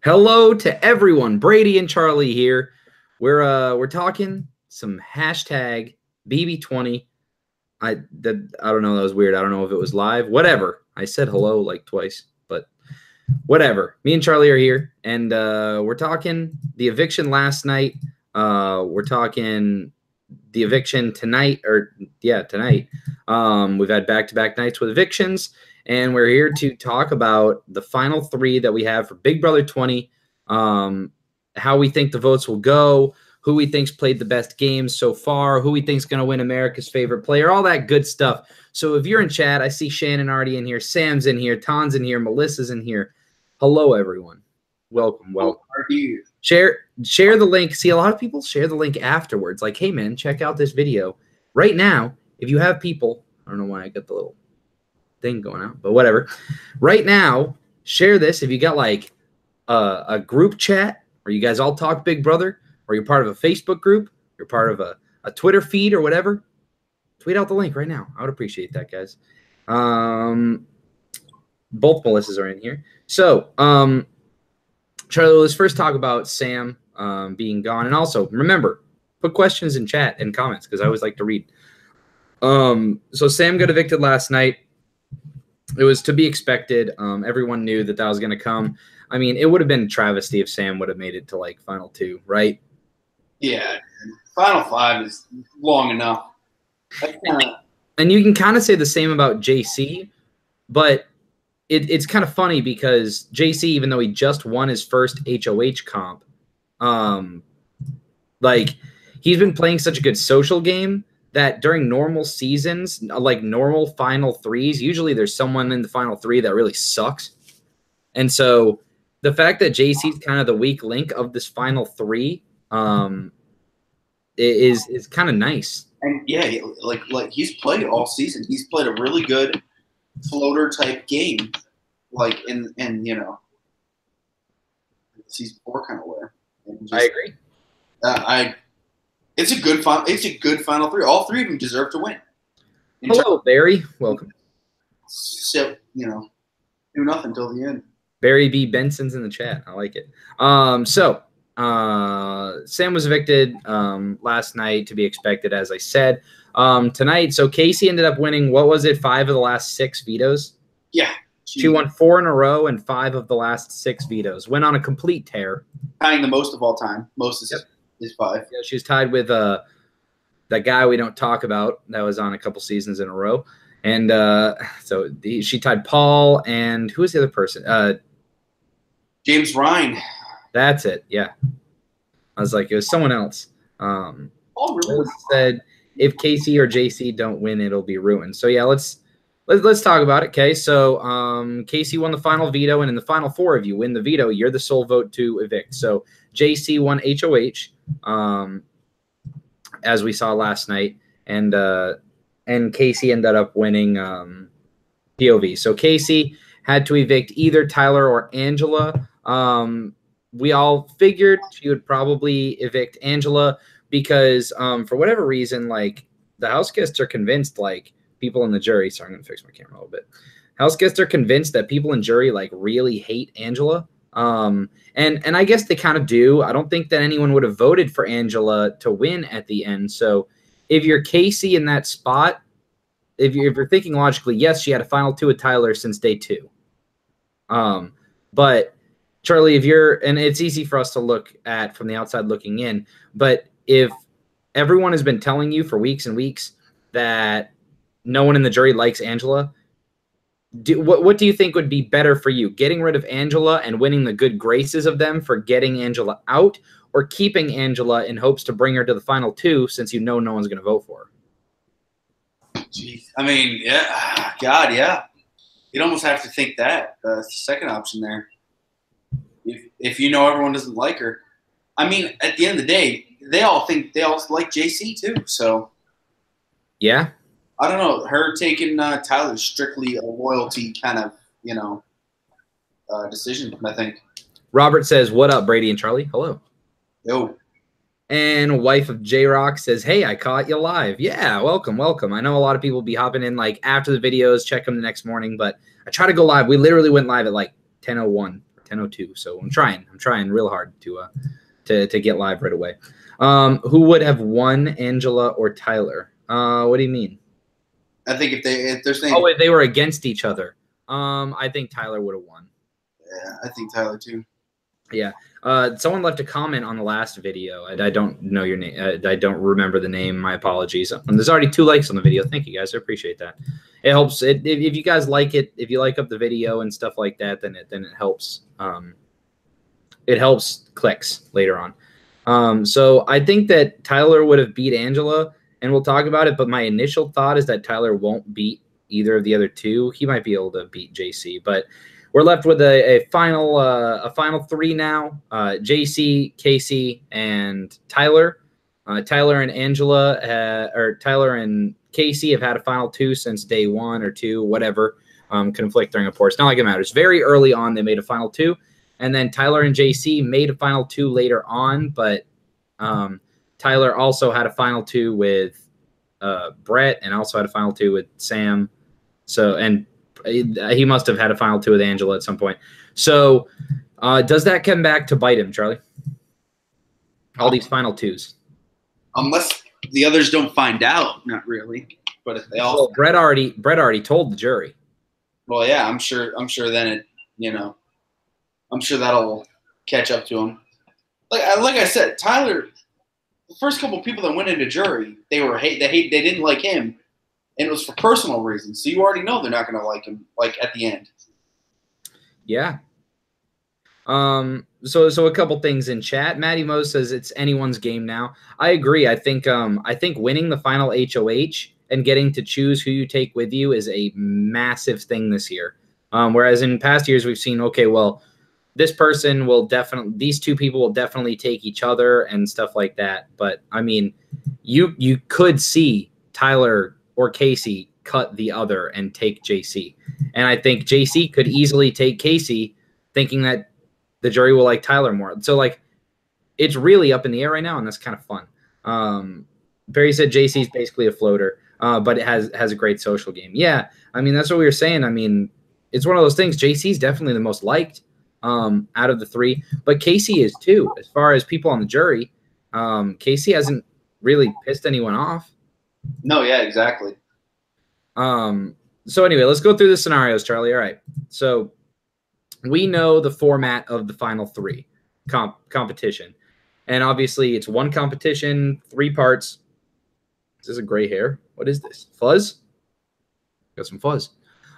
Hello to everyone. Brady and Charlie here. We're talking some hashtag BB20. I don't know. That was weird. I don't know if it was live. Whatever. I said hello like twice, but whatever. Me and Charlie are here, and we're talking the eviction last night. We're talking the eviction tonight, tonight. We've had back-to-back nights with evictions. And we're here to talk about the final three that we have for Big Brother 20, how we think the votes will go, who we think's played the best games so far, who we think's going to win America's favorite player, all that good stuff. So if you're in chat, I see Shannon already in here, Sam's in here, Ton's in here, Melissa's in here. Hello, everyone. Welcome. Share the link. See, a lot of people share the link afterwards. Like, hey, man, check out this video. Right now, if you have people, I don't know why I got the little thing going out, but whatever. Right now, share this if you got like a group chat where you guys all talk Big Brother, or you're part of a Facebook group, you're part of a Twitter feed or whatever. Tweet out the link right now. I would appreciate that, guys. Both Melissas are in here. So, Charlie, let's first talk about Sam being gone, and also remember, put questions in chat and comments because I always like to read. So Sam got evicted last night. It was to be expected. Everyone knew that was going to come. I mean, it would have been a travesty if Sam would have made it to, like, Final 2, right? Yeah. Final 5 is long enough. And you can kind of say the same about JC, but it's kind of funny because JC, even though he just won his first HOH comp, like, he's been playing such a good social game that during normal seasons, like normal final threes, usually there's someone in the final three that really sucks. And so the fact that JC's kind of the weak link of this final three is kind of nice. And yeah, like he's played all season. He's played a really good floater type game, like in you know, season 4 kind of way. I agree. It's a good final three. All three of them deserve to win. Hello, Barry. Welcome. So, you know, do nothing till the end. Barry B. Benson's in the chat. I like it. Sam was evicted last night, to be expected, as I said. Tonight, so Casey ended up winning, what was it, 5 of the last 6 vetoes? Yeah. She won 4 in a row and 5 of the last 6 vetoes. Went on a complete tear. Tying the most of all time. Most is 5. Yeah, she's tied with that guy we don't talk about that was on a couple seasons in a row. And she tied Paul and who was the other person? James Ryan. That's it. Yeah. I was like, it was someone else. Really? Said if Casey or JC don't win, it'll be ruined. So yeah, let's talk about it. Okay, so Casey won the final veto, and in the final 4 of you win the veto, you're the sole vote to evict. So JC won HOH, as we saw last night, and Casey ended up winning POV. So Casey had to evict either Tyler or Angela. We all figured she would probably evict Angela because for whatever reason, like, the house guests are convinced, like, people in the jury. Sorry, I'm gonna fix my camera a little bit. House guests are convinced that people in jury, like, really hate Angela. And I guess they kind of do. I don't think that anyone would have voted for Angela to win at the end. So if you're Casey in that spot, if you're thinking logically, yes, she had a final 2 with Tyler since day 2. But Charlie, and it's easy for us to look at from the outside looking in, but if everyone has been telling you for weeks and weeks that no one in the jury likes Angela, what do you think would be better for you? Getting rid of Angela and winning the good graces of them for getting Angela out, or keeping Angela in hopes to bring her to the final 2 since you know no one's going to vote for her? Jeez. I mean, yeah. God, yeah. You'd almost have to think that. That's the second option there. If you know everyone doesn't like her. I mean, at the end of the day, they all like JC too. So, yeah. I don't know. Her taking Tyler is strictly a loyalty kind of, you know, decision, I think. Robert says, what up, Brady and Charlie? Hello. Yo. And wife of J-Rock says, hey, I caught you live. Yeah, welcome, welcome. I know a lot of people be hopping in, like, after the videos, check them the next morning, but I try to go live. We literally went live at, like, 10:01. 10:02. So I'm trying real hard to get live right away. Who would have won, Angela or Tyler? What do you mean? I think if they're saying if they were against each other, I think Tyler would have won. Yeah, I think Tyler too. Yeah. Someone left a comment on the last video. I don't know your name. I don't remember the name. My apologies. And there's already 2 likes on the video. Thank you guys. I appreciate that. It helps. If you guys like it, if you like up the video and stuff like that, then it helps. It helps clicks later on. So I think that Tyler would have beat Angela, and we'll talk about it. But my initial thought is that Tyler won't beat either of the other 2. He might be able to beat JC, but we're left with a final 3 now. JC, Casey, and Tyler. Tyler and Angela, or Tyler and Casey have had a final 2 since day 1 or 2, whatever. Conflicting, of course. Not like it matters. Very early on, they made a final 2. And then Tyler and JC made a final 2 later on, but Tyler also had a final 2 with Brett, and also had a final 2 with Sam. So, and he must have had a final 2 with Angela at some point. So does that come back to bite him, Charlie? All these final 2s. Unless the others don't find out, not really. But if they all, well, Brett already told the jury. Well, yeah, I'm sure then it, I'm sure that'll catch up to him. Like I said, Tyler, the first couple of people that went into jury, they didn't like him. And it was for personal reasons. So you already know they're not going to like him, like, at the end. Yeah. So a couple things in chat. Matty Mo says it's anyone's game now. I agree. I think winning the final HOH and getting to choose who you take with you is a massive thing this year. Whereas in past years we've seen, okay, well, these 2 people will definitely take each other and stuff like that. But I mean, you could see Tyler or Casey cut the other and take JC. And I think JC could easily take Casey, thinking that the jury will like Tyler more. So, like, it's really up in the air right now, and that's kind of fun. Barry said JC is basically a floater, but it has a great social game. Yeah, I mean, that's what we were saying. I mean, it's one of those things. JC is definitely the most liked out of the 3, but Casey is too. As far as people on the jury, Casey hasn't really pissed anyone off. No, yeah, exactly. So anyway, let's go through the scenarios, Charlie. All right. So we know the format of the final 3 competition. And obviously it's 1 competition, 3 parts. Is this a gray hair? What is this? Fuzz? Got some fuzz.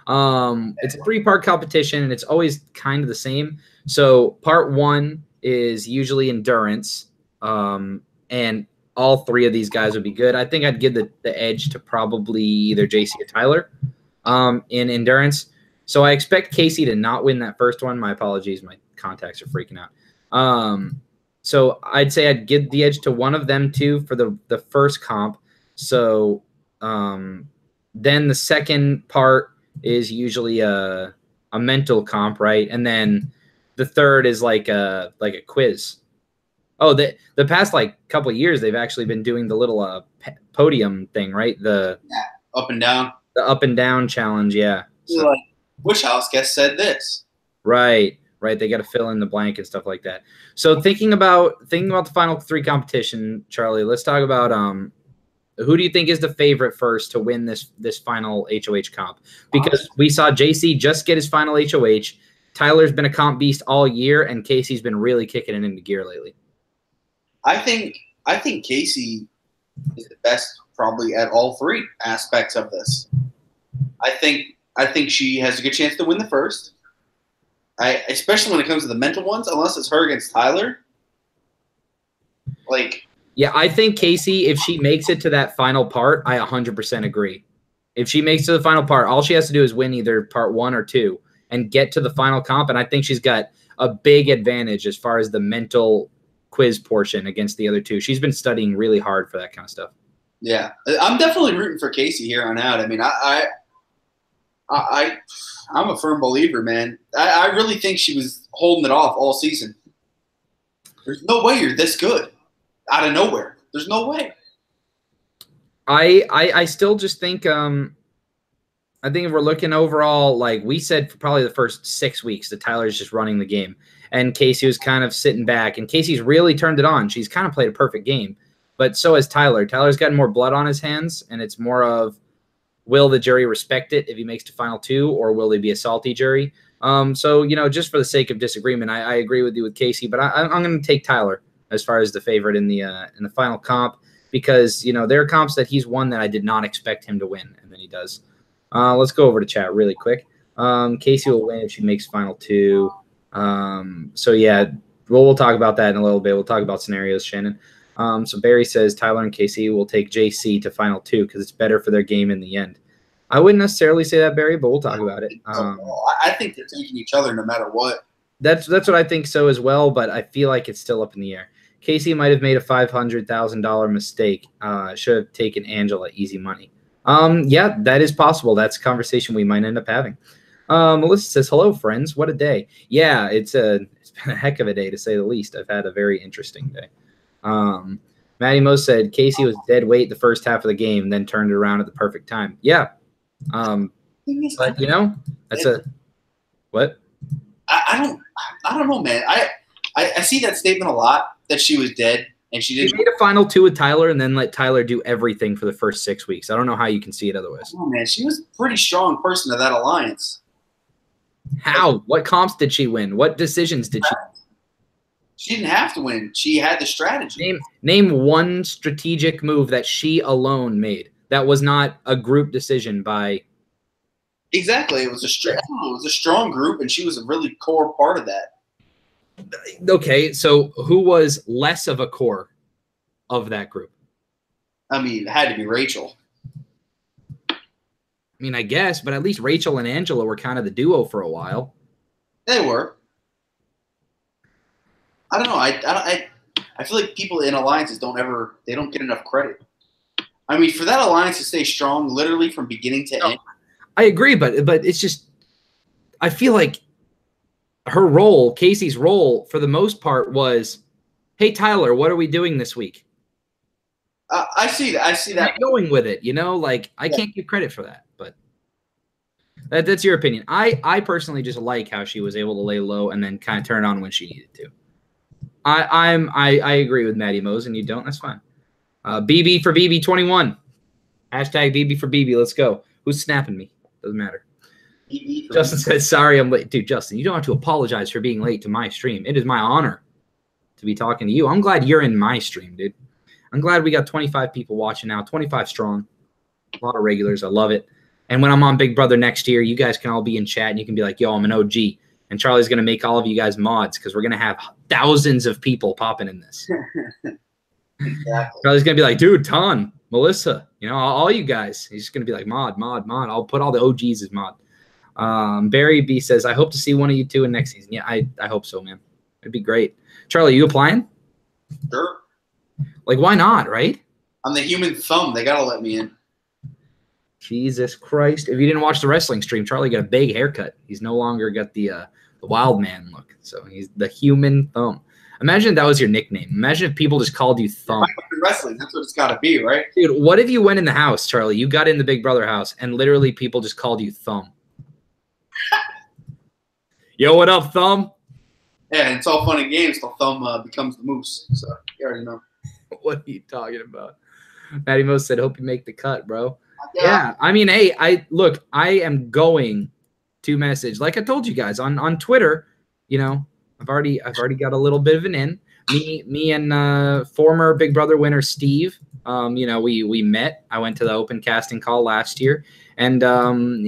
It's a 3-part competition, and it's always kind of the same. So part 1 is usually endurance. And all 3 of these guys would be good. I think I'd give the edge to probably either JC or Tyler in endurance. So I expect Casey to not win that first one. My apologies. My contacts are freaking out. So I'd say I'd give the edge to one of them 2 for the first comp. So then the second part is usually a mental comp, right? And then the third is like a quiz. Oh, the past couple of years, they've actually been doing the little podium thing, right? Up and down. The up and down challenge, yeah. So, like, which house guest said this? Right. They got to fill in the blank and stuff like that. So thinking about the final 3 competition, Charlie, let's talk about who do you think is the favorite first to win this final HOH comp? Because we saw JC just get his final HOH. Tyler's been a comp beast all year, and Casey's been really kicking it into gear lately. I think Casey is the best probably at all 3 aspects of this. I think she has a good chance to win the first. Especially when it comes to the mental ones, unless it's her against Tyler. Yeah, I think Casey, if she makes it to that final part, I 100% agree. If she makes it to the final part, all she has to do is win either part 1 or 2 and get to the final comp, and I think she's got a big advantage as far as the mental quiz portion against the other 2. She's been studying really hard for that kind of stuff. Yeah, I'm definitely rooting for Casey here on out. I mean, I'm a firm believer, man. I really think she was holding it off all season. There's no way you're this good out of nowhere. There's no way. I still just think I think if we're looking overall, like we said, for probably the first 6 weeks, that Tyler's just running the game, and Casey was kind of sitting back, and Casey's really turned it on. She's kind of played a perfect game, but so has Tyler. Tyler's gotten more blood on his hands, and it's more of, will the jury respect it if he makes the final 2, or will they be a salty jury? So, you know, just for the sake of disagreement, I agree with you with Casey, but I'm going to take Tyler as far as the favorite in the final comp, because, you know, there are comps that he's won that I did not expect him to win, and then he does. Let's go over to chat really quick. Casey will win if she makes final 2. So yeah, we'll talk about that in a little bit. We'll talk about scenarios, Shannon. So Barry says Tyler and Casey will take JC to final 2 because it's better for their game in the end. I wouldn't necessarily say that, Barry, but we'll talk about it. I think they're taking each other no matter what. That's what I think so as well, but I feel like it's still up in the air. Casey might have made a $500,000 mistake. Should have taken Angela easy money. Yeah, that is possible. That's a conversation we might end up having. Melissa says, hello, friends. What a day. Yeah, it's been a heck of a day, to say the least. I've had a very interesting day. Maddie Mo said, Casey was dead weight the first half of the game, then turned it around at the perfect time. Yeah. But, you know, that's what? I don't know, man. I see that statement a lot, that she was dead. And she made a final 2 with Tyler and then let Tyler do everything for the first 6 weeks. I don't know how you can see it otherwise. Oh, man, she was a pretty strong person of that alliance. How? What comps did she win? What decisions did she win? She didn't have to win. She had the strategy. Name one strategic move that she alone made that was not a group decision by. Exactly. It was a strong group, and she was a really core part of that. Okay, so who was less of a core of that group? I mean, it had to be Rachel. I mean, I guess, but at least Rachel and Angela were kind of the duo for a while. They were. I don't know. I feel like people in alliances don't get enough credit. I mean, for that alliance to stay strong, literally from beginning to end. I agree, but it's just, I feel like her role, Casey's role, for the most part was, hey, Tyler, what are we doing this week? I see that. I see that. I'm going with it, you know? Like, I can't give credit for that, but that's your opinion. I personally just like how she was able to lay low and then kind of turn on when she needed to. I agree with Maddie Mose, and you don't. That's fine. BB for BB21. Hashtag BB for BB. Let's go. Who's snapping me? Doesn't matter. Justin says, sorry I'm late. Dude, Justin, you don't have to apologize for being late to my stream. It is my honor to be talking to you. I'm glad you're in my stream, dude. I'm glad we got 25 people watching now, 25 strong. A lot of regulars. I love it. And when I'm on Big Brother next year, you guys can all be in chat, and you can be like, yo, I'm an OG. And Charlie's going to make all of you guys mods because we're going to have thousands of people popping in this. Exactly. Charlie's going to be like, dude, Ton, Melissa, you know, all you guys. He's just going to be like, mod. I'll put all the OGs as mod. Barry B says, I hope to see one of you two in next season. Yeah, I hope so, man. It'd be great. Charlie, you applying? Sure. Like, why not, right? I'm the human thumb. They got to let me in. Jesus Christ. If you didn't watch the wrestling stream, Charlie got a big haircut. He's no longer got the wild man look. So he's the human thumb. Imagine if that was your nickname. Imagine if people just called you Thumb. Wrestling, that's what it's got to be, right? Dude, what if you went in the house, Charlie? You got in the Big Brother house, and literally people just called you Thumb. Yo, what up, Thumb? Yeah, and it's all fun and games till Thumb becomes the moose. So you already know. What are you talking about? Matty Mo said, hope you make the cut, bro. Yeah, I mean, hey, I am going to message, like I told you guys on Twitter. You know, I've already got a little bit of an in. Me and former Big Brother winner Steve. You know, we met. I went to the open casting call last year, and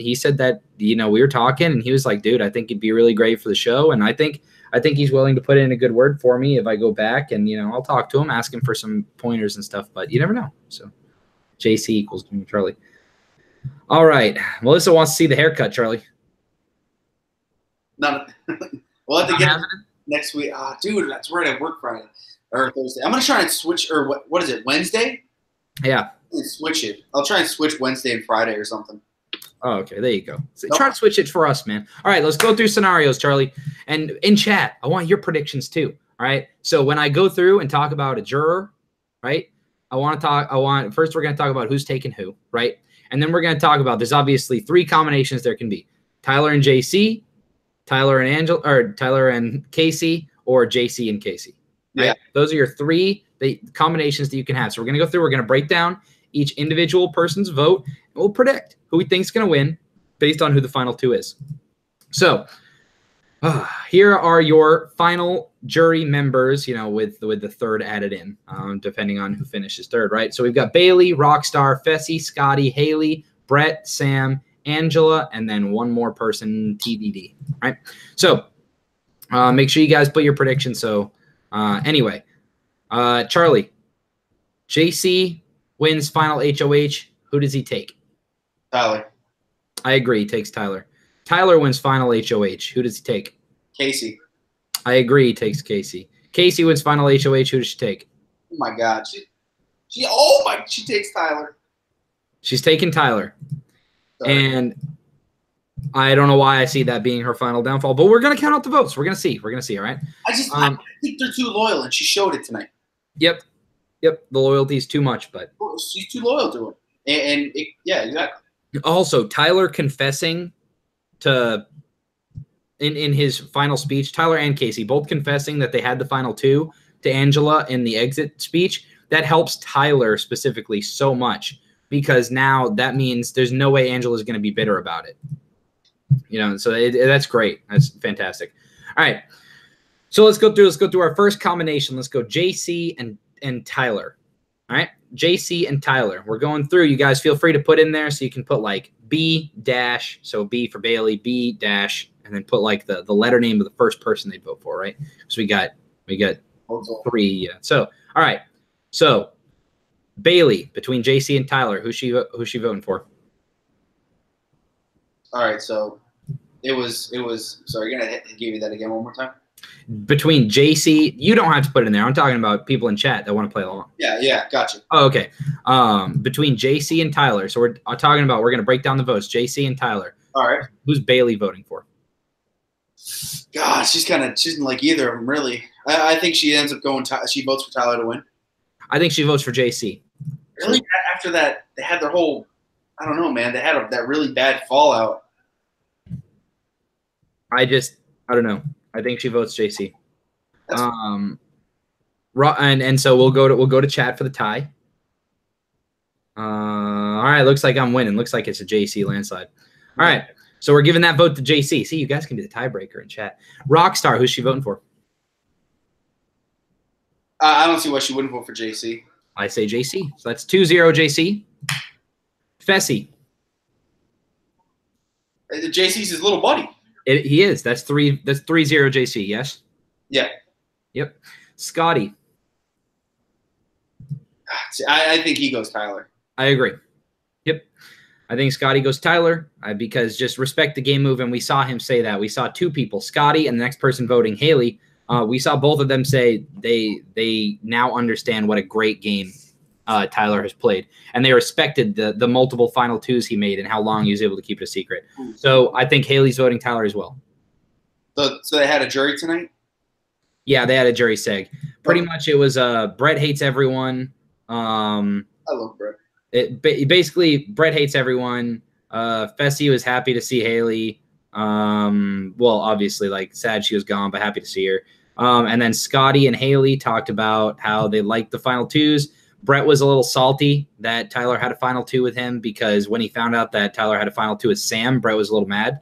he said that, you know, we were talking, and he was like, dude, I think it'd be really great for the show, and I think he's willing to put in a good word for me if I go back, and, you know, I'll talk to him, ask him for some pointers and stuff, but you never know. So JC equals Junior Charlie. All right. Melissa wants to see the haircut, Charlie. No. We'll have to get it next week. Dude, that's right. I work Friday or Thursday. I'm going to try and switch, or what is it, Wednesday? Yeah. Switch it. I'll try and switch Wednesday and Friday or something. Oh, okay. There you go. So try to switch it for us, man. All right. Let's go through scenarios, Charlie. And in chat, I want your predictions too. All right. So when I go through and talk about a juror, right, first we're going to talk about who's taking who, right? And then we're going to talk about, there's obviously 3 combinations there can be. Tyler and JC, Tyler and Casey, or JC and Casey. Right? Yeah. Those are your 3 combinations that you can have. So we're going to go through, we're going to break down each individual person's vote, and we'll predict who we think is going to win based on who the final 2 is. So here are your final jury members, with the 3rd added in, depending on who finishes 3rd, right? So we've got Bailey, Rockstar, Fessy, Scotty, Haley, Brett, Sam, Angela, and then one more person, TBD, right? So make sure you guys put your predictions. So anyway, Charlie, JC wins final HOH. Who does he take? Tyler. I agree. He takes Tyler. Tyler wins final HOH. Who does he take? Casey. I agree. He takes Casey. Casey wins final HOH. Who does she take? Oh my God. She takes Tyler. She's taking Tyler. Sorry. And I don't know why I see that being her final downfall, but we're going to count out the votes. We're going to see. All right. I think they're too loyal, and she showed it tonight. Yep. The loyalty is too much, but she's too loyal to him. Yeah, exactly. Also, Tyler confessing to in his final speech, Tyler and Casey both confessing that they had the final 2 to Angela in the exit speech. That helps Tyler specifically so much, because now that means there's no way Angela's going to be bitter about it. So that's great. That's fantastic. All right. So let's go through our first combination. Let's go JC and Tyler. All right. JC and Tyler. We're going through. You guys feel free to put in there, so you can put like B dash, so B for Bailey, B dash, and then put like the letter name of the first person they'd vote for, right? So we got 3. Yeah. So all right. So Bailey, between JC and Tyler, who's she voting for? All right. So it was. Sorry, you're gonna give me that again one more time. Between JC, you don't have to put it in there. I'm talking about people in chat that want to play along. Yeah, gotcha. Oh, okay. Between JC and Tyler. So we're talking about, we're going to break down the votes. JC and Tyler. All right. Who's Bailey voting for? God, she doesn't like either of them, really. I think she ends up going, she votes for Tyler to win. I think she votes for JC. Really? After that, they had their whole, I don't know, man. They had that really bad fallout. I don't know. I think she votes JC. And so we'll go to chat for the tie. All right, looks like I'm winning. Looks like it's a JC landslide. All right, so we're giving that vote to JC. See, you guys can be the tiebreaker in chat. Rockstar, who's she voting for? I don't see why she wouldn't vote for JC. I say JC. So that's 2-0 JC. Fessy. JC's his little buddy. He is. That's 3-0 JC, yes? Yeah. Yep. Scotty. I think he goes Tyler. I agree. Yep. I think Scotty goes Tyler, because just respect the game move, and we saw him say that. We saw 2 people, Scotty and the next person voting, Haley. We saw both of them say they now understand what a great game Tyler has played, and they respected the multiple final 2s he made and how long he was able to keep it a secret. So I think Haley's voting Tyler as well. So they had a jury tonight? Yeah, they had a jury seg. Pretty much it was Brett hates everyone. I love Brett. Basically, Brett hates everyone. Fessy was happy to see Haley. Well, obviously, like, sad she was gone, but happy to see her. And then Scotty and Haley talked about how they liked the final 2s. Brett was a little salty that Tyler had a final 2 with him, because when he found out that Tyler had a final 2 with Sam, Brett was a little mad.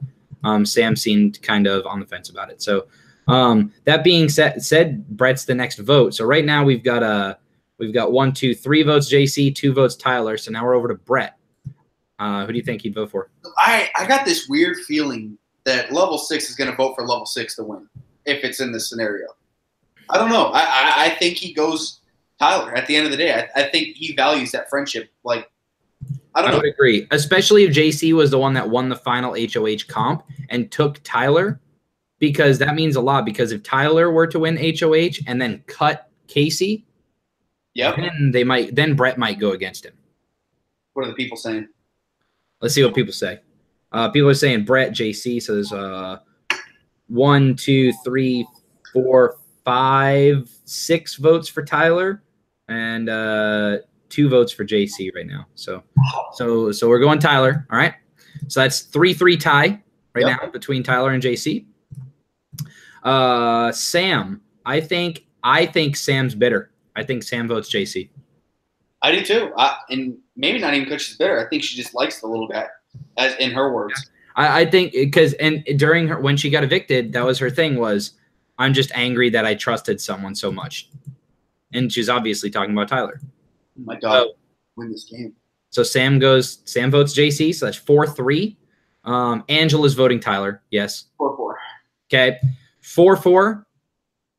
Sam seemed kind of on the fence about it. So that being said, Brett's the next vote. So right now we've got 1, 2, 3 votes JC, 2 votes Tyler. So now we're over to Brett. Who do you think he'd vote for? I got this weird feeling that level 6 is going to vote for level 6 to win if it's in this scenario. I don't know. I think he goes Tyler at the end of the day. I think he values that friendship. Like, I don't know. I would agree, especially if JC was the one that won the final HOH comp and took Tyler, because that means a lot. Because if Tyler were to win HOH and then cut Casey, then Brett might go against him. What are the people saying? Let's see what people say. People are saying Brett, JC. So there's 1, 2, 3, 4, 5, 6 votes for Tyler, and 2 votes for JC right now. So we're going Tyler. All right. So that's 3-3 tie right now between Tyler and JC. Sam, I think Sam's bitter. I think Sam votes JC. I do too. And maybe not even because she's bitter. I think she just likes the little guy, as in her words. I think because during her when she got evicted, that was her thing was, I'm just angry that I trusted someone so much. And she's obviously talking about Tyler. Oh my God, win this game. So Sam votes JC, so that's 4-3. Angela's voting Tyler. Yes. 4-4. Okay. 4-4.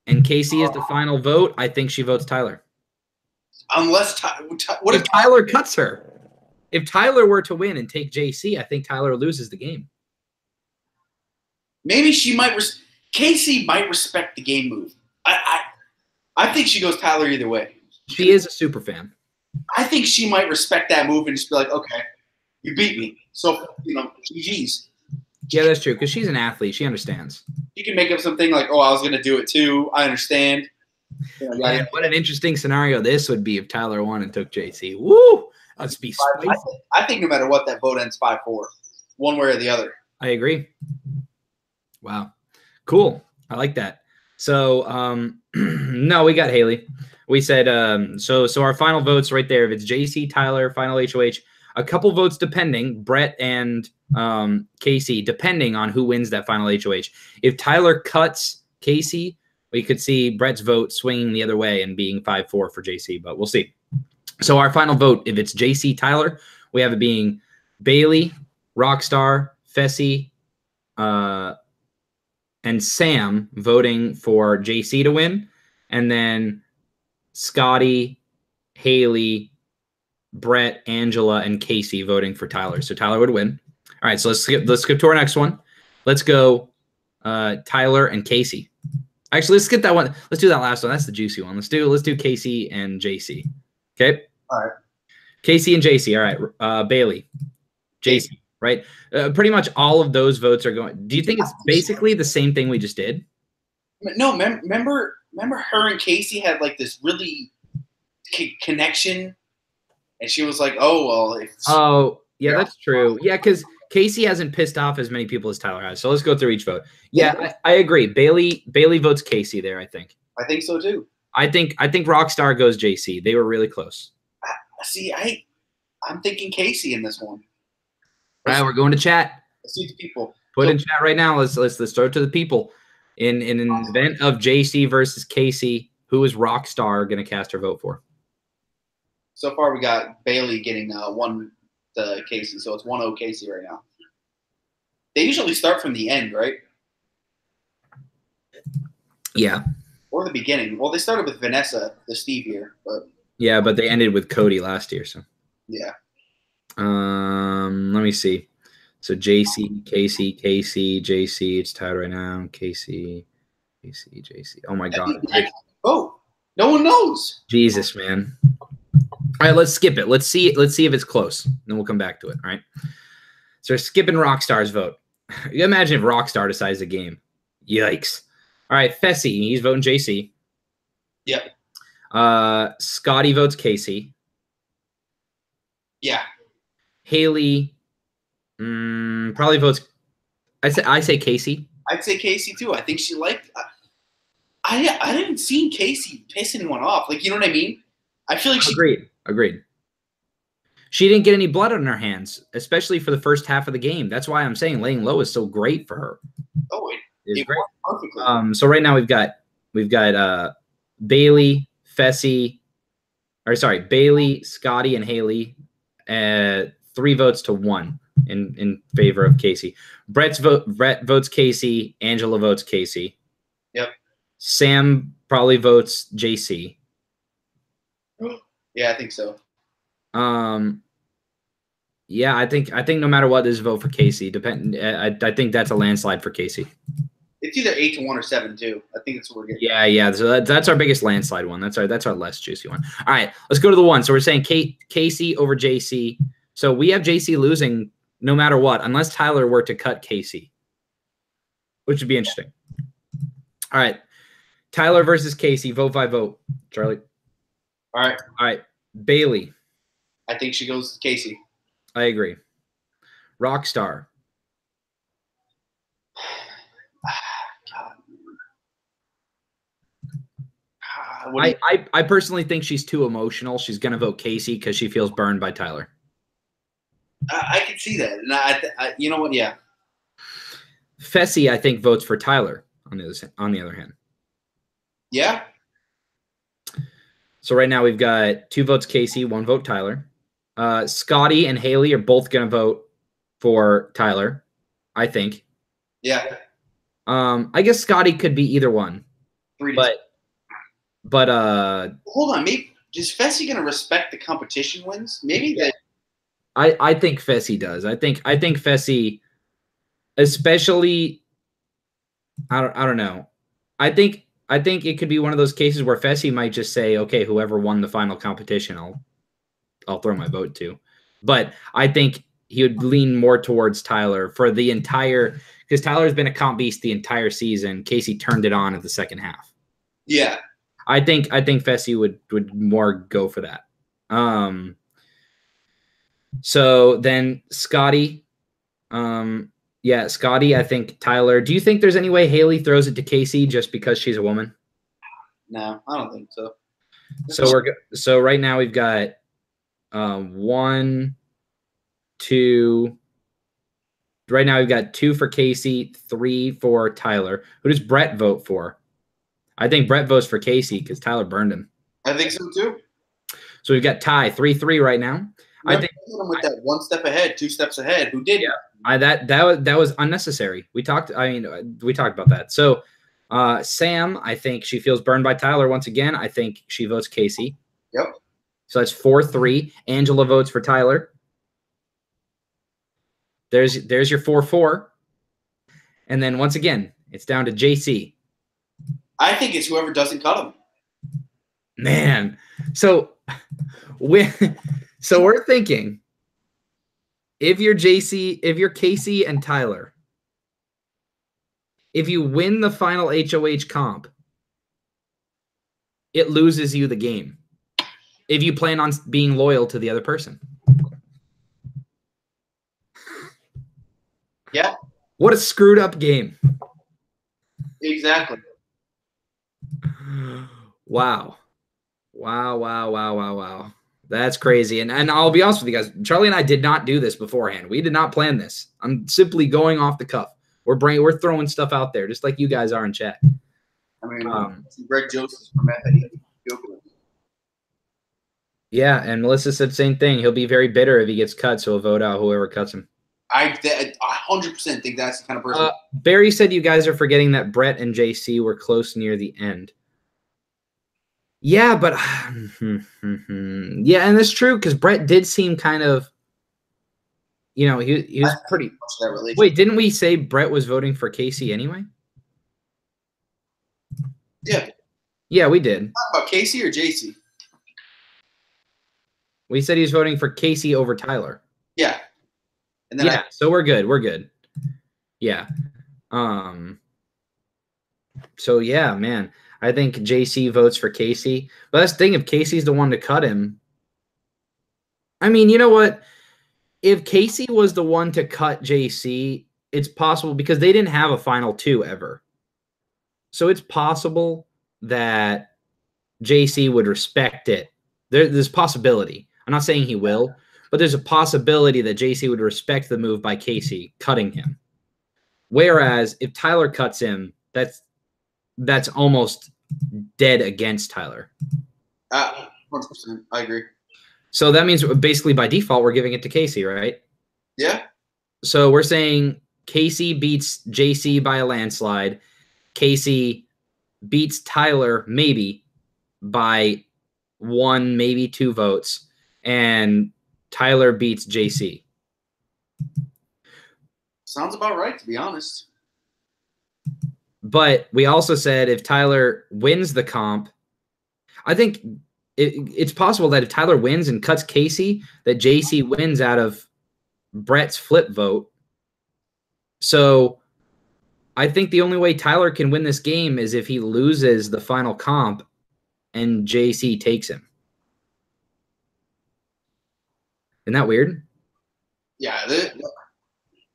And Casey is the final vote. I think she votes Tyler. Unless what if Tyler cuts her? If Tyler were to win and take JC, I think Tyler loses the game. Maybe she might. Casey might respect the game move. I think she goes Tyler either way. She is a super fan. I think she might respect that move and just be like, okay, you beat me. So, GG's. Yeah, that's true, because she's an athlete. She understands. You can make up something like, oh, I was going to do it too. I understand. Man, what an interesting scenario this would be if Tyler won and took JC. Woo! Let's be spicy. I think no matter what, that vote ends 5-4, one way or the other. I agree. Wow. Cool. I like that. So, no, we got Haley. We said, so our final votes right there. If it's JC, Tyler, final HOH, a couple votes depending, Brett and Casey, depending on who wins that final HOH. If Tyler cuts Casey, we could see Brett's vote swinging the other way and being 5-4 for JC, but we'll see. So our final vote, if it's JC, Tyler, we have it being Bailey, Rockstar, Fessy, and Sam voting for JC to win, and then Scotty, Haley, Brett, Angela, and Casey voting for Tyler. So Tyler would win. All right, so let's skip to our next one. Let's go Tyler and Casey. Actually, let's skip that one. Let's do that last one. That's the juicy one. Let's do Casey and JC. Okay? All right. Casey and JC. All right. Bailey. JC, right? Pretty much all of those votes are going. Do you think it's basically the same thing we just did? No, remember her and Casey had like this really connection, and she was like, "Oh well." Oh yeah, that's true. Yeah, because Casey hasn't pissed off as many people as Tyler has. So let's go through each vote. Yeah, I agree. Bailey votes Casey there. I think so too. I think Rockstar goes JC. They were really close. See, I'm thinking Casey in this one. All right, we're going to chat. Let's see the people. Put in chat right now. Let's start to the people. In an event of JC versus Casey, who is Rockstar going to cast her vote for? So far, we got Bailey getting one to Casey, so it's 1-0 Casey right now. They usually start from the end, right? Yeah. Or the beginning. Well, they started with Vanessa, the Steve year, but yeah, but they ended with Cody last year, so yeah. Let me see. So JC, Casey, JC. It's tied right now. Casey, JC. Oh my God. Oh, no one knows. Jesus, man. All right, let's skip it. Let's see if it's close. Then we'll come back to it. All right. So we're skipping Rockstar's vote. You imagine if Rockstar decides the game. Yikes. All right, Fessy, he's voting JC. Yep. Scotty votes Casey. Yeah. Haley probably votes. I say Casey. I'd say Casey too. I think she liked. I didn't see Casey piss anyone off. Like, you know what I mean? I feel like she agreed. She didn't get any blood on her hands, especially for the first half of the game. That's why I'm saying laying low is so great for her. Oh, it great. Perfectly. So right now we've got Bailey, Fessy, Bailey, Scotty, and Haley. 3 votes to 1 in favor of Casey. Brett votes Casey. Angela votes Casey. Yep. Sam probably votes JC. Yeah, I think so. Yeah, I think no matter what, there's a vote for Casey. I think that's a landslide for Casey. It's either 8-1 or 7-2. I think that's what we're getting. Yeah. So that's our biggest landslide one. That's our less juicy one. All right, let's go to the one. So we're saying Casey over JC. So we have JC losing no matter what, unless Tyler were to cut Casey, which would be interesting. All right, Tyler versus Casey. Vote by vote. Charlie. All right. Bailey. I think she goes to Casey. I agree. Rockstar. I personally think she's too emotional. She's going to vote Casey because she feels burned by Tyler. I can see that. And I you know what? Yeah. Fessy, I think, votes for Tyler on the other hand. Yeah. So right now we've got 2 votes Casey, 1 vote Tyler. Scotty and Haley are both going to vote for Tyler, I think. Yeah. I guess Scotty could be either one. But hold on, maybe is Fessy going to respect the competition wins? Maybe that. I think Fessy does. I think Fessy, especially. I don't know. I think it could be one of those cases where Fessy might just say, okay, whoever won the final competition, I'll throw my vote to. But I think he would lean more towards Tyler for the entire, because Tyler's been a comp beast the entire season. Casey turned it on at the second half. Yeah. I think Fessy would more go for that. So then Scotty, Scotty, I think Tyler. Do you think there's any way Haley throws it to Casey just because she's a woman? No, I don't think so. So right now we've got 1, 2. Right now we've got 2 for Casey, 3 for Tyler. Who does Brett vote for? I think Brett votes for Casey because Tyler burned him. I think so too. So we've got tie 3-3 right now. I think with that 1 step ahead, 2 steps ahead. Who did? Yeah, that was unnecessary. We talked about that. So Sam, I think she feels burned by Tyler once again. I think she votes Casey. Yep. So that's 4-3. Angela votes for Tyler. There's your 4-4. And then once again, it's down to JC. I think it's whoever doesn't cut him. Man. So we're thinking if you're Casey and Tyler, if you win the final HOH comp, it loses you the game. If you plan on being loyal to the other person. Yeah. What a screwed up game. Exactly. Wow. That's crazy. And I'll be honest with you guys, Charlie and I did not do this beforehand. We did not plan this. I'm simply going off the cuff. We're throwing stuff out there, just like you guys are in chat. I mean, Greg Joseph from Anthony. Yeah, and Melissa said same thing. He'll be very bitter if he gets cut, so he'll vote out whoever cuts him. I 100% think that's the kind of person. Barry said you guys are forgetting that Brett and JC were close near the end. Yeah, but yeah, and that's true because Brett did seem kind of, he was pretty. Wait, didn't we say Brett was voting for Casey anyway? Yeah. Yeah, we did. Talk about Casey or JC? We said he was voting for Casey over Tyler. Yeah. And then so we're good. We're good. Yeah. So yeah, man. I think JC votes for Casey. But that's the thing, if Casey's the one to cut him. I mean, you know what? If Casey was the one to cut JC, it's possible because they didn't have a final 2 ever. So it's possible that JC would respect it. There's possibility. I'm not saying he will, but there's a possibility that JC would respect the move by Casey cutting him. Whereas if Tyler cuts him, that's almost dead against Tyler. 100%. I agree. So that means basically by default, we're giving it to Casey, right? Yeah. So we're saying Casey beats JC by a landslide. Casey beats Tyler maybe by 1, maybe 2 votes. And Tyler beats JC. Sounds about right, to be honest. But we also said if Tyler wins the comp, I think it's possible that if Tyler wins and cuts Casey, that JC wins out of Brett's flip vote. So I think the only way Tyler can win this game is if he loses the final comp and JC takes him. Isn't that weird? Yeah.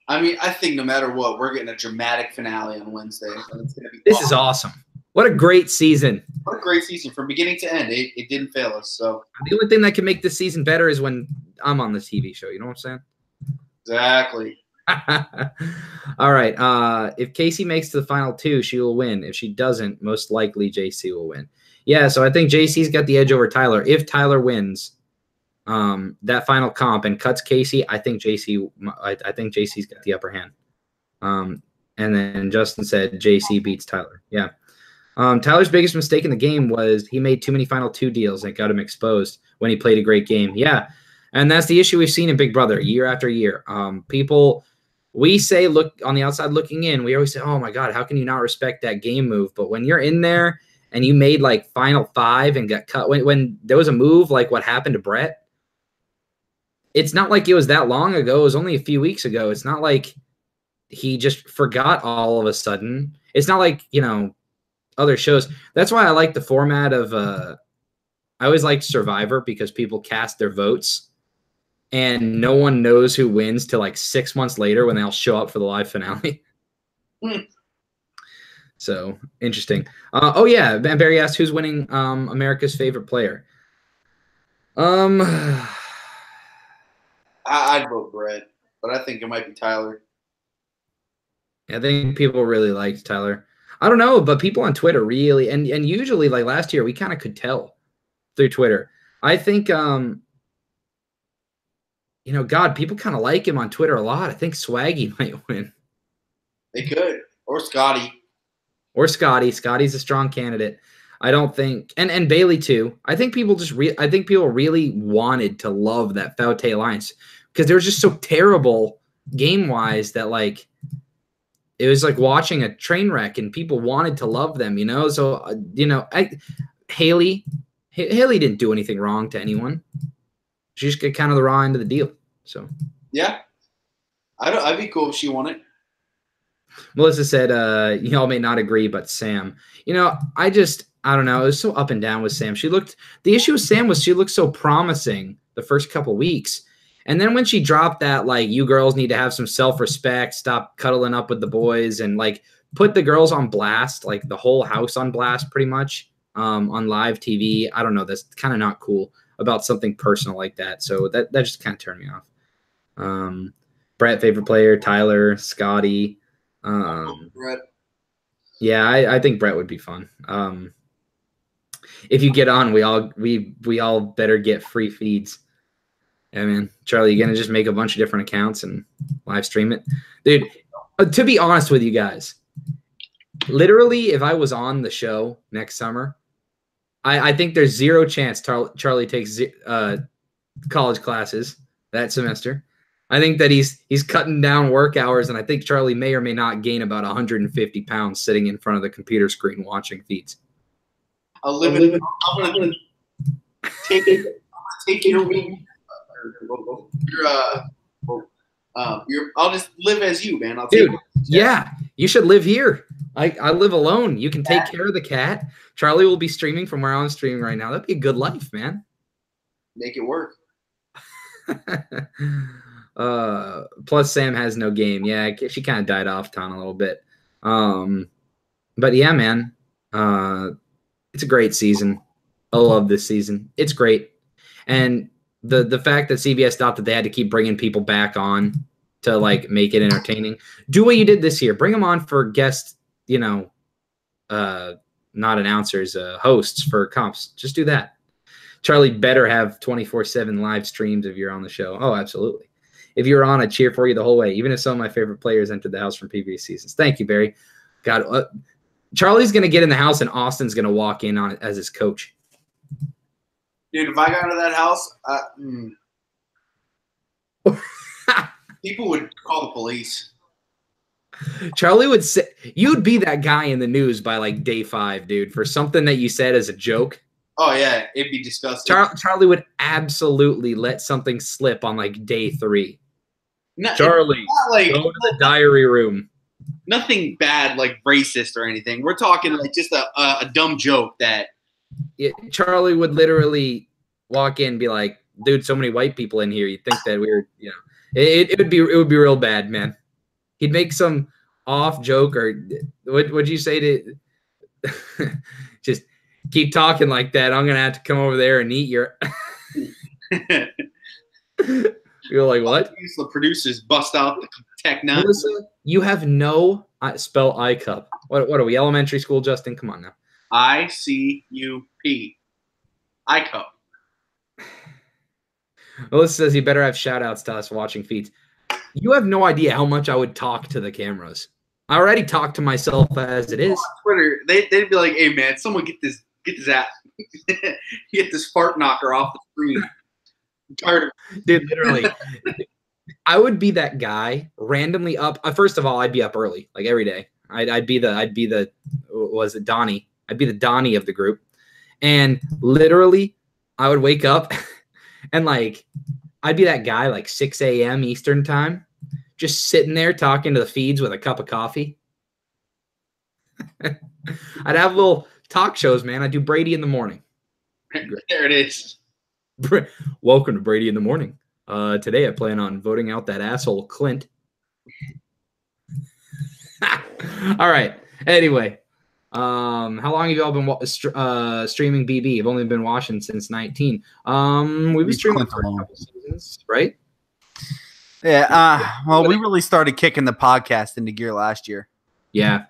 I mean, I think no matter what, we're getting a dramatic finale on Wednesday. So it's gonna be This is awesome. What a great season. What a great season from beginning to end. It didn't fail us. So the only thing that can make this season better is when I'm on the TV show. You know what I'm saying? Exactly. All right. If Casey makes to the final two, she will win. If she doesn't, most likely JC will win. Yeah, so I think JC's got the edge over Tyler. If Tyler wins that final comp and cuts Casey, I think JC's got the upper hand. And then Justin said JC beats Tyler. Yeah. Tyler's biggest mistake in the game was he made too many final two deals and got him exposed when he played a great game. Yeah. And that's the issue we've seen in Big Brother year after year. People, we say, look on the outside looking in, we always say, oh my God, how can you not respect that game move? But when you're in there and you made like final five and got cut, when there was a move like what happened to Brett, it's not like it was that long ago. It was only a few weeks ago. It's not like he just forgot all of a sudden. It's not like, other shows. That's why I like the format of I always like Survivor because people cast their votes and no one knows who wins till like 6 months later when they all show up for the live finale. So interesting. Oh yeah, Barry asked who's winning America's favorite player. I'd vote Brett, but I think it might be Tyler. I think people really liked Tyler. I don't know, but people on Twitter really, and usually like last year, we kind of could tell through Twitter. I think, God, people kind of like him on Twitter a lot. I think Swaggy might win. They could. Or Scotty. Scotty's a strong candidate. I don't think, and Bailey too. I think people I think people really wanted to love that Faute Alliance because they were just so terrible game-wise that like, it was like watching a train wreck and people wanted to love them, So, Haley didn't do anything wrong to anyone. She just got kind of the raw end of the deal. So, yeah, I'd be cool if she won it. Melissa said, y'all may not agree, but Sam, I don't know. It was so up and down with Sam. The issue with Sam was she looked so promising the first couple weeks. And then when she dropped that, like, you girls need to have some self-respect, stop cuddling up with the boys, and, like, put the girls on blast, like the whole house on blast pretty much on live TV. I don't know. That's kind of not cool about something personal like that. So that just kind of turned me off. Brett, favorite player, Tyler, Scotty. Brett. Yeah, I think Brett would be fun. If you get on, we all better get free feeds. Yeah, man. Charlie, you going to just make a bunch of different accounts and live stream it? Dude, to be honest with you guys, literally, if I was on the show next summer, I think there's zero chance Charlie takes college classes that semester. I think that he's cutting down work hours, and I think Charlie may or may not gain about 150 pounds sitting in front of the computer screen watching feeds. I'm going to take it away. I'll just live as you, man. Yeah, you should live here. I live alone. You can take care of the cat. Charlie will be streaming from where I'm streaming right now. That'd be a good life, man. Make it work. Plus Sam has no game. Yeah, she kind of died off town a little bit. But yeah, man. It's a great season. I love this season. It's great. And the fact that CBS thought that they had to keep bringing people back on to like make it entertaining. Do what you did this year. Bring them on for guest, not announcers, hosts for comps. Just do that. Charlie better have 24/7 live streams if you're on the show. Oh, absolutely. If you're on, I cheer for you the whole way, even if some of my favorite players entered the house from previous seasons. Thank you, Barry. God, Charlie's going to get in the house and Austin's going to walk in on it as his coach. Dude, if I got into that house, people would call the police. Charlie would say you'd be that guy in the news by like day 5, dude, for something that you said as a joke. Oh yeah, it'd be disgusting. Charlie would absolutely let something slip on like day 3. Charlie, like, go to the diary room. Nothing bad like racist or anything. We're talking like just a dumb joke that Charlie would literally walk in and be like, dude, so many white people in here. You'd think that we were, it would be real bad, man. He'd make some off joke or what'd you say to just keep talking like that. I'm gonna have to come over there and eat your. You're like, what? The producers bust out the Tech 9. Melissa, you have no spell ICUP. What are we? Elementary school, Justin? Come on now. ICUP. ICUP. Melissa says you better have shout outs to us watching feeds. You have no idea how much I would talk to the cameras. I already talk to myself as it is. Twitter, they'd be like, hey man, someone get this app. Get this fart knocker off the screen. I'm tired of Dude, literally. I would be that guy randomly up. First of all, I'd be up early, like every day. I'd be the was it Donnie? I'd be the Donnie of the group. And literally I would wake up and like I'd be that guy like 6 a.m. Eastern time, just sitting there talking to the feeds with a cup of coffee. I'd have little talk shows, man. I'd do Brady in the morning. There it is. Welcome to Brady in the morning. Today I plan on voting out that asshole Clint. All right. Anyway, how long have y'all been streaming BB? I've only been watching since 19. We've been streaming for a couple seasons, right? Yeah. Well, we really started kicking the podcast into gear last year. Yeah.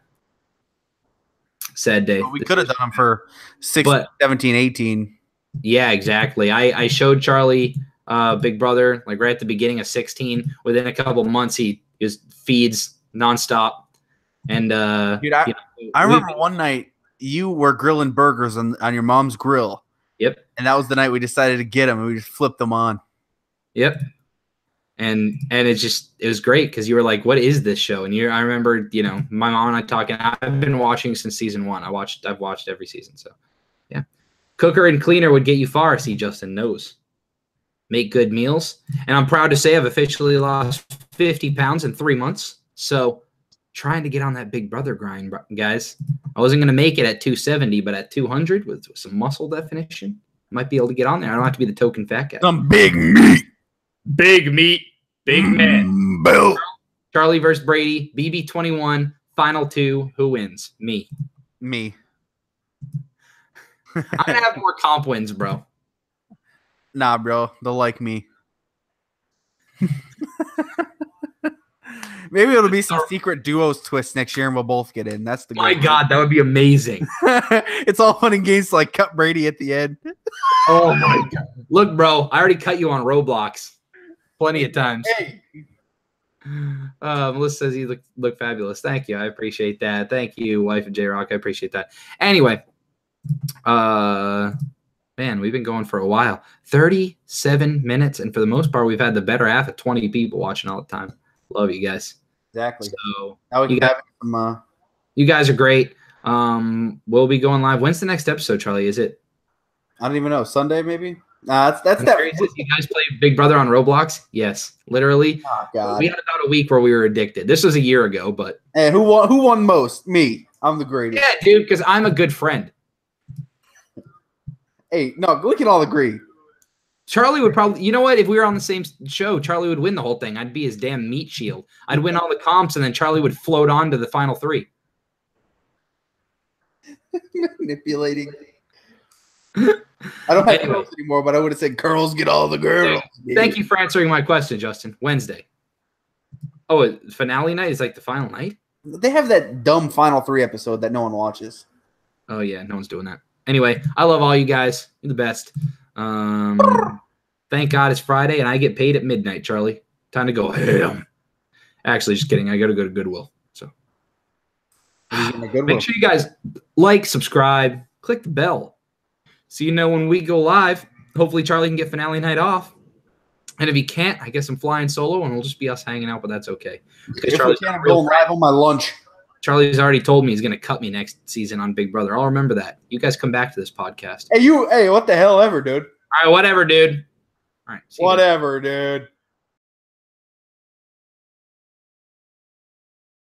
Sad day. Well, we could have done them for 16, 17, 18. Yeah, exactly. I showed Charlie Big Brother like right at the beginning of 16. Within a couple months, he just feeds nonstop. And dude, I remember one night you were grilling burgers on your mom's grill. Yep. And that was the night we decided to get them, and we just flipped them on. Yep. And it was great because you were like, "What is this show?" And I remember, my mom and I talking. I've been watching since season 1. I've watched every season. So, yeah. Cooker and cleaner would get you far. See, Justin knows. Make good meals, and I'm proud to say I've officially lost 50 pounds in 3 months. So, trying to get on that Big Brother grind, guys. I wasn't going to make it at 270, but at 200 with some muscle definition, I might be able to get on there. I don't have to be the token fat guy. Some big meat. Big meat. Big man. Bill. Charlie versus Brady. BB 21. Final 2. Who wins? Me. Me. I'm going to have more comp wins, bro. Nah, bro. They'll like me. Maybe it'll be some secret duos twist next year and we'll both get in. That's the My God, that would be amazing. It's all fun and games to like cut Brady at the end. Oh my God. Look, bro, I already cut you on Roblox plenty of times. Hey. Melissa says you look fabulous. Thank you. I appreciate that. Thank you, wife of J-Rock. I appreciate that. Anyway, man, we've been going for a while. 37 minutes, and for the most part, we've had the better half of 20 people watching all the time. Love you guys. Exactly. So now we can have some. You guys are great. We'll be going live. When's the next episode, Charlie? Is it? I don't even know. Sunday, maybe. That's that. You guys play Big Brother on Roblox? Yes, literally. Oh, God. We had about a week where we were addicted. This was a year ago, but hey, who won most? Me. I'm the greatest. Yeah, dude, because I'm a good friend. Hey, no, we can all agree. Charlie would probably, you know what? If we were on the same show, Charlie would win the whole thing. I'd be his damn meat shield. I'd win all the comps, and then Charlie would float on to the final 3. Manipulating. I don't have girls anymore, but I would have said, girls get all the girls. Thank you for answering my question, Justin. Wednesday. Oh, finale night is like the final night? They have that dumb final 3 episode that no one watches. Oh, yeah. No one's doing that. Anyway, I love all you guys. You're the best. Thank God it's Friday and I get paid at midnight, Charlie. Time to go ham. Actually, just kidding. I got to go to Goodwill. So make sure you guys like, subscribe, click the bell so you know when we go live. Hopefully Charlie can get finale night off. And if he can't, I guess I'm flying solo and it'll just be us hanging out, but that's okay. If Charlie's we can't go live on my lunch. Charlie's already told me he's going to cut me next season on Big Brother. I'll remember that. You guys come back to this podcast. Hey, what the hell ever, dude? All right, whatever, dude. All right. Whatever, dude.